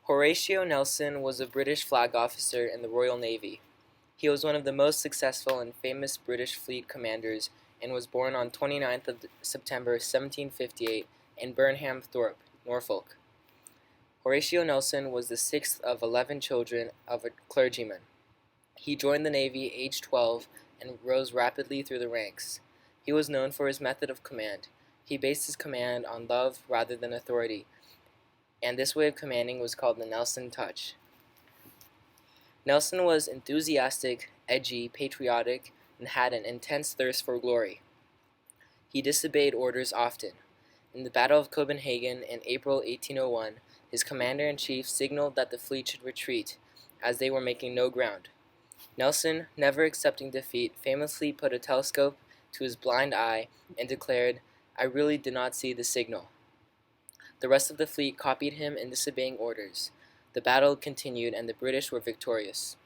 Horatio Nelson was a British flag officer in the Royal Navy. He was one of the most successful and famous British fleet commanders and was born on 29th of September 1758 in Burnham Thorpe, Norfolk. Horatio Nelson was the sixth of 11 children of a clergyman. He joined the Navy aged 12 and rose rapidly through the ranks. He was known for his method of command. He based his command on love rather than authority, and this way of commanding was called the Nelson touch. Nelson was enthusiastic, edgy, patriotic, and had an intense thirst for glory. He disobeyed orders often. In the Battle of Copenhagen in April 1801, his commander-in-chief signaled that the fleet should retreat, as they were making no ground. Nelson, never accepting defeat, famously put a telescope to his blind eye and declared, "I really did not see the signal." The rest of the fleet copied him in disobeying orders. The battle continued and the British were victorious.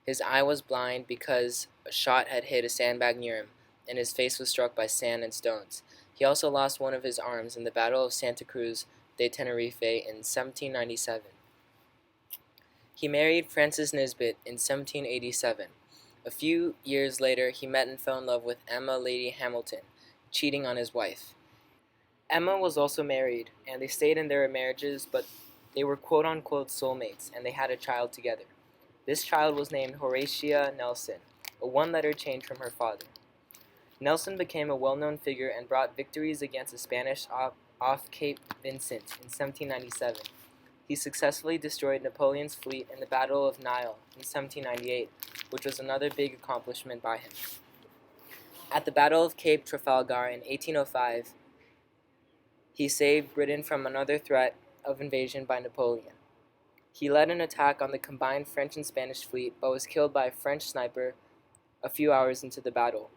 His eye was blind because a shot had hit a sandbag near him, and his face was struck by sand and stones. He also lost one of his arms in the Battle of Santa Cruz de Tenerife in 1797. He married Frances Nisbet in 1787. A few years later, he met and fell in love with Emma Lady Hamilton, cheating on his wife. Emma was also married, and they stayed in their marriages, but they were quote-unquote soulmates, and they had a child together. This child was named Horacio Nelson, a one-letter change from her father. Nelson became a well-known figure and brought victories against the Spanish off Cape Vincent in 1797. He successfully destroyed Napoleon's fleet in the Battle of Nile in 1798, which was another big accomplishment by him. At the Battle of Cape Trafalgar in 1805, he saved Britain from another threat of invasion by Napoleon. He led an attack on the combined French and Spanish fleet, but was killed by a French sniper a few hours into the battle.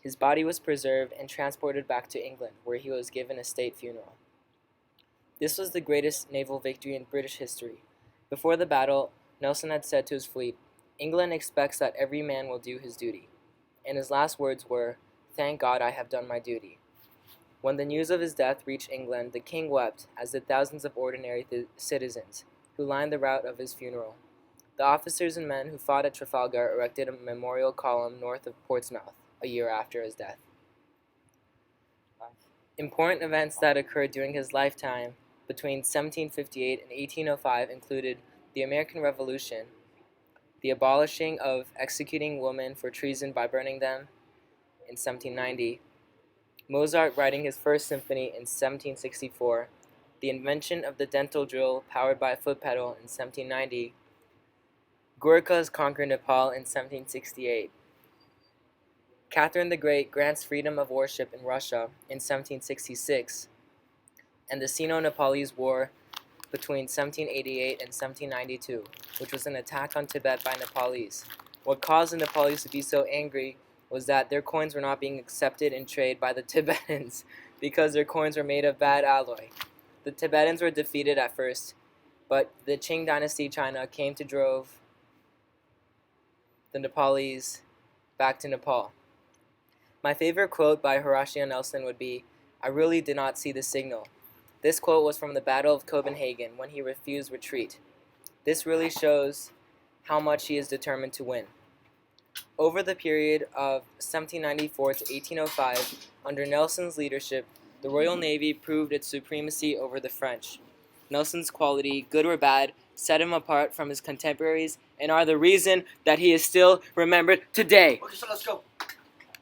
His body was preserved and transported back to England, where he was given a state funeral. This was the greatest naval victory in British history. Before the battle, Nelson had said to his fleet, "England expects that every man will do his duty." And his last words were, "Thank God I have done my duty." When the news of his death reached England, the king wept, as did thousands of ordinary citizens who lined the route of his funeral. The officers and men who fought at Trafalgar erected a memorial column north of Portsmouth a year after his death. Important events that occurred during his lifetime between 1758 and 1805 included the American Revolution, the abolishing of executing women for treason by burning them in 1790, Mozart writing his first symphony in 1764, the invention of the dental drill powered by a foot pedal in 1790, Gurkhas conquer Nepal in 1768, Catherine the Great grants freedom of worship in Russia in 1766, and the Sino-Nepalese War between 1788 and 1792, which was an attack on Tibet by Nepalese. What caused the Nepalese to be so angry was that their coins were not being accepted in trade by the Tibetans because their coins were made of bad alloy. The Tibetans were defeated at first, but the Qing dynasty China came to drove the Nepalese back to Nepal. My favorite quote by Horatio Nelson would be, "I really did not see the signal." This quote was from the Battle of Copenhagen when he refused retreat. This really shows how much he is determined to win. Over the period of 1794 to 1805, under Nelson's leadership, the Royal Navy proved its supremacy over the French. Nelson's quality, good or bad, set him apart from his contemporaries and are the reason that he is still remembered today. Okay, so let's go.